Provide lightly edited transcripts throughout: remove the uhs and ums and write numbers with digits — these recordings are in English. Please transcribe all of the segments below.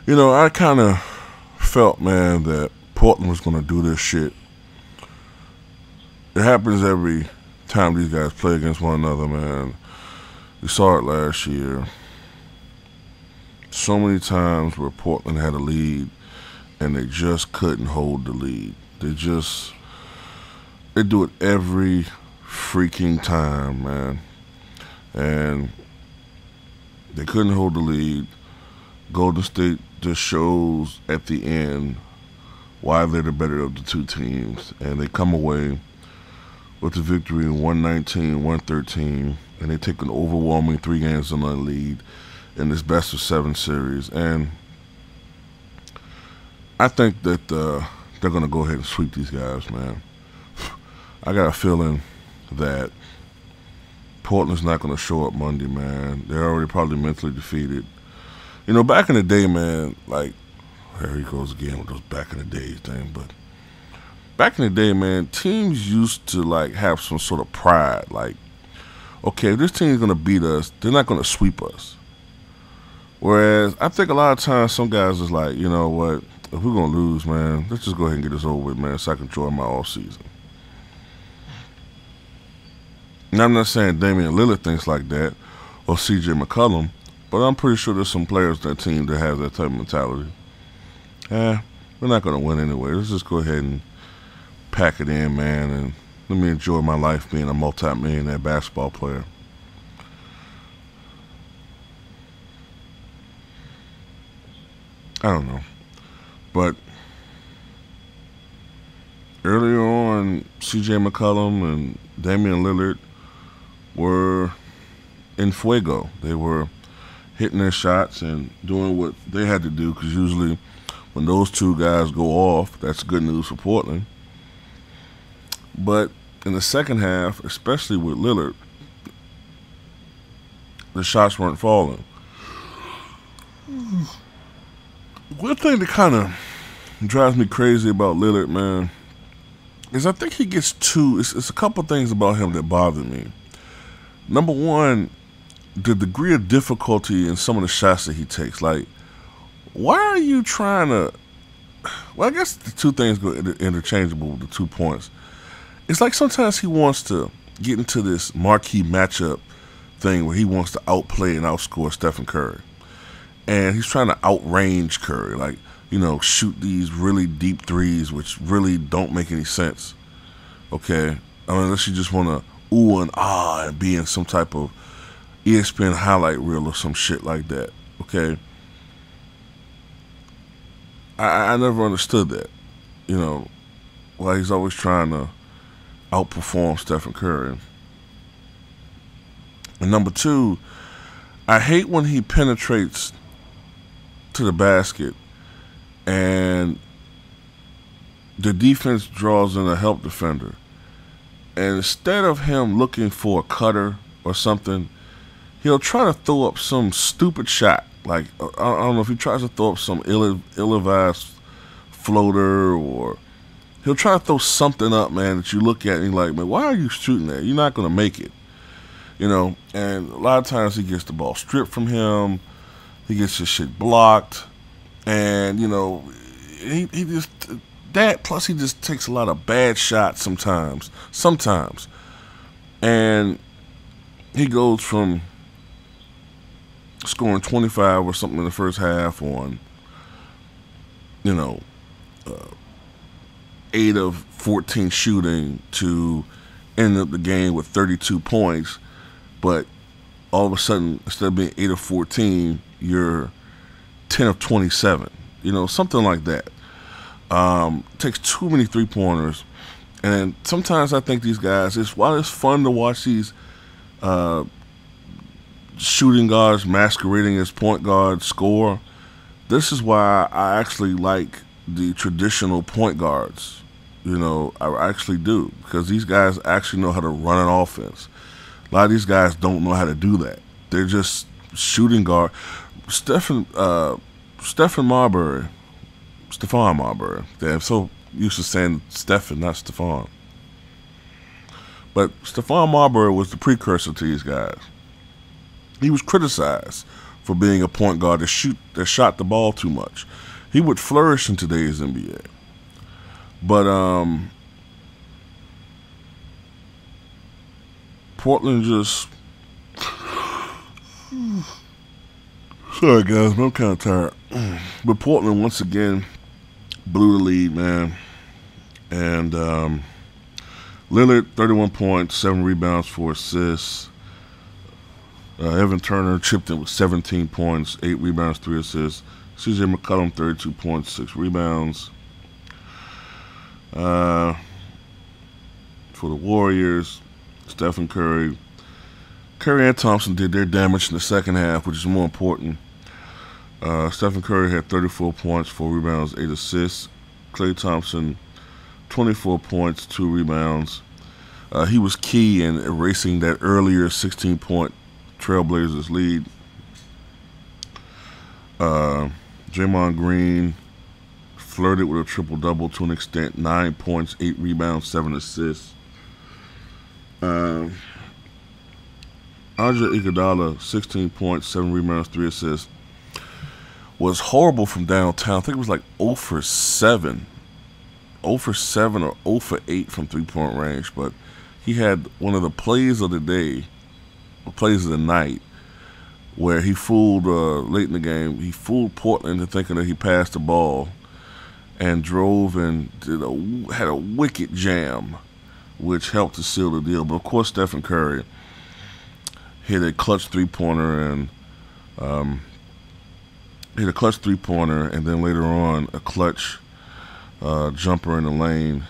I kind of felt, man, that Portland was going to do this shit. It happens every time these guys play against one another, man. We saw it last year. So many times where Portland had a lead and they just couldn't hold the lead. They do it every freaking time, man. And they couldn't hold the lead. Golden State just shows at the end why they're the better of the two teams. And they come away with the victory in 119-113. And they take an overwhelming 3 games in the lead in this best of 7 series. And I think that they're going to go ahead and sweep these guys, man. I got a feeling that Portland's not going to show up Monday, man. They're already probably mentally defeated. Back in the day, man, like, there he goes again with those back in the day thing, but back in the day, man, teams used to, like, have some sort of pride. Like, okay, if this team's going to beat us, they're not going to sweep us. Whereas I think a lot of times some guys is like, you know what, if we're going to lose, man, let's just go ahead and get this over with, man, so I can enjoy my off season. And I'm not saying Damian Lillard thinks like that or CJ McCollum, but I'm pretty sure there's some players on that team that have that type of mentality. We're not going to win anyway. Let's just go ahead and pack it in, man, and let me enjoy my life being a multi-millionaire basketball player. I don't know. But earlier on, CJ McCollum and Damian Lillard were in fuego. They were hitting their shots and doing what they had to do, because usually when those two guys go off, that's good news for Portland. But in the second half, especially with Lillard, the shots weren't falling. One thing that kind of drives me crazy about Lillard, man, is I think he gets it's a couple things about him that bother me. Number one, the degree of difficulty in some of the shots that he takes. Like, why are you trying to... Well, I guess the two things go interchangeable with the 2 points. It's like sometimes he wants to get into this marquee matchup thing where he wants to outplay and outscore Stephen Curry. And he's trying to outrange Curry. Like, shoot these really deep threes, which really don't make any sense. Okay? Unless you just want to ooh and ah and be in some type of ESPN highlight reel or some shit like that. Okay? I never understood that. Why he's always trying to outperform Stephen Curry. And number two, I hate when he penetrates to the basket and the defense draws in a help defender. And instead of him looking for a cutter or something, he'll try to throw up some stupid shot. Like, I don't know if he tries to throw up some ill-advised floater, or he'll try to throw something up, man, that you look at and you're like, man, why are you shooting that? You're not going to make it. And a lot of times he gets the ball stripped from him. He gets his shit blocked. And, he just... That, plus he just takes a lot of bad shots sometimes. And he goes from scoring 25 or something in the first half on, 8 of 14 shooting to end up the game with 32 points. But all of a sudden, instead of being 8 of 14, you're 10 of 27. Something like that. Takes too many 3-pointers. And sometimes I think these guys, while it's fun to watch these shooting guards masquerading as point guards score, this is why I actually like the traditional point guards. I actually do, because these guys actually know how to run an offense. A lot of these guys don't know how to do that. They're just shooting guard. Stephon Marbury. I'm so used to saying Stephen, not Stephon. But Stephon Marbury was the precursor to these guys. He was criticized for being a point guard that shot the ball too much. He would flourish in today's NBA. But Portland just sorry guys, but I'm kind of tired. But Portland once again blew the lead, man. And Lillard, 31 points, 7 rebounds, 4 assists. Evan Turner chipped in with 17 points, 8 rebounds, 3 assists. C.J. McCollum, 32 points, 6 rebounds. For the Warriors, Stephen Curry and Thompson did their damage in the second half, which is more important. Stephen Curry had 34 points, 4 rebounds, 8 assists. Klay Thompson, 24 points, 2 rebounds. He was key in erasing that earlier 16-point Trailblazers lead. Draymond Green flirted with a triple-double to an extent. 9 points, 8 rebounds, 7 assists. Andre Iguodala, 16 points, 7 rebounds, 3 assists. Was horrible from downtown. I think it was like 0 for 7. 0 for 7 or 0 for 8 from three-point range. But he had one of the plays of the day, or plays of the night, where he fooled, late in the game, he fooled Portland into thinking that he passed the ball and drove and had a wicked jam, which helped to seal the deal. But, of course, Stephen Curry hit a clutch three-pointer and then later on a clutch jumper in the lane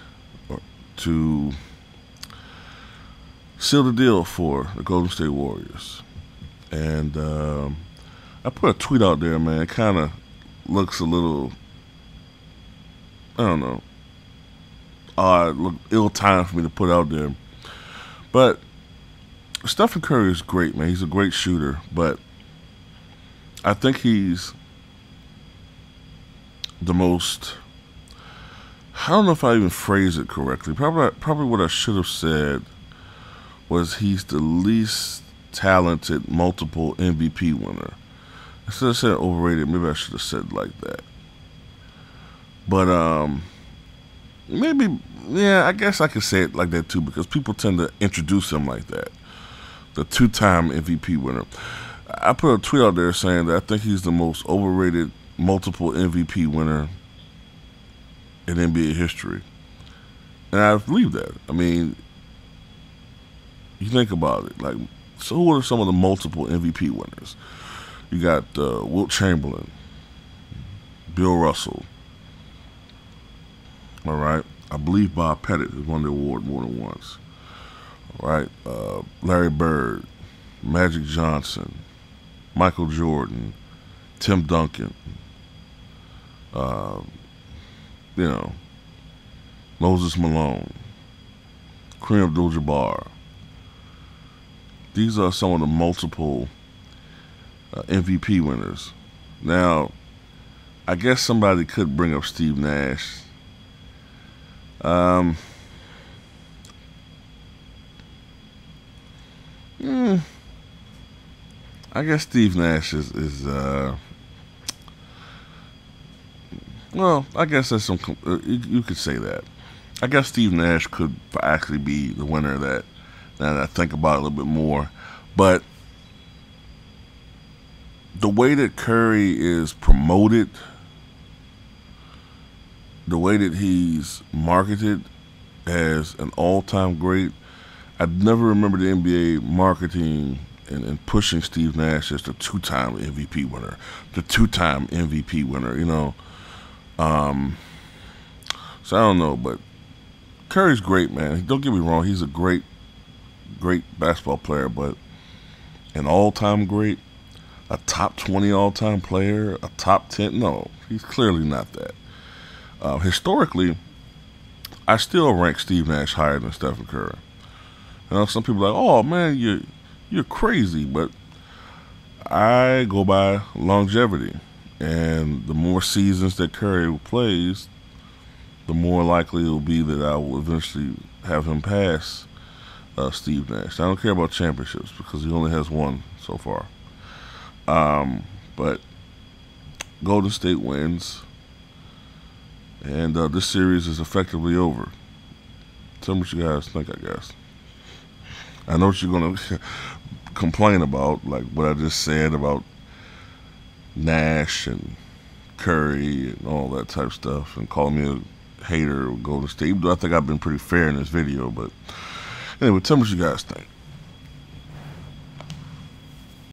to seal the deal for the Golden State Warriors. And I put a tweet out there, man. It kind of looks a little, I don't know, odd, look ill-timed for me to put out there. But Stephen Curry is great, man. He's a great shooter, but I think he's the most, I don't know if I even phrased it correctly. Probably what I should have said was he's the least talented multiple MVP winner. Instead of saying overrated, maybe I should have said like that. But maybe, yeah, I guess I could say it like that too, because people tend to introduce him like that. The 2-time MVP winner. I put a tweet out there saying that I think he's the most overrated multiple MVP winner in NBA history. And I believe that. I mean, you think about it. Like, so who are some of the multiple MVP winners? You got Wilt Chamberlain, Bill Russell. All right. I believe Bob Pettit has won the award more than once. All right. Larry Bird, Magic Johnson, Michael Jordan, Tim Duncan, Moses Malone, Kareem Abdul-Jabbar. These are some of the multiple MVP winners. Now, I guess somebody could bring up Steve Nash. I guess Steve Nash is well, I guess there's some, you could say that. I guess Steve Nash could actually be the winner of that, now that I think about it a little bit more. But the way that Curry is promoted, the way that he's marketed as an all-time great, I'd never remember the NBA marketing and pushing Steve Nash as the 2-time MVP winner. The 2-time MVP winner, So I don't know, but Curry's great, man. Don't get me wrong, he's a great basketball player, but an all-time great, a top 20 all-time player, a top 10, no, he's clearly not that. Historically, I still rank Steve Nash higher than Stephen Curry. Some people are like, oh man, you're crazy, but I go by longevity, and the more seasons that Curry plays, the more likely it will be that I will eventually have him pass Steve Nash. I don't care about championships because he only has one so far. But Golden State wins, and this series is effectively over. Tell me what you guys think, I guess. I know what you're going to complain about, like what I just said about Nash and Curry and all that type of stuff, and call me a hater of Golden State. Even though I think I've been pretty fair in this video, but anyway, tell me what you guys think.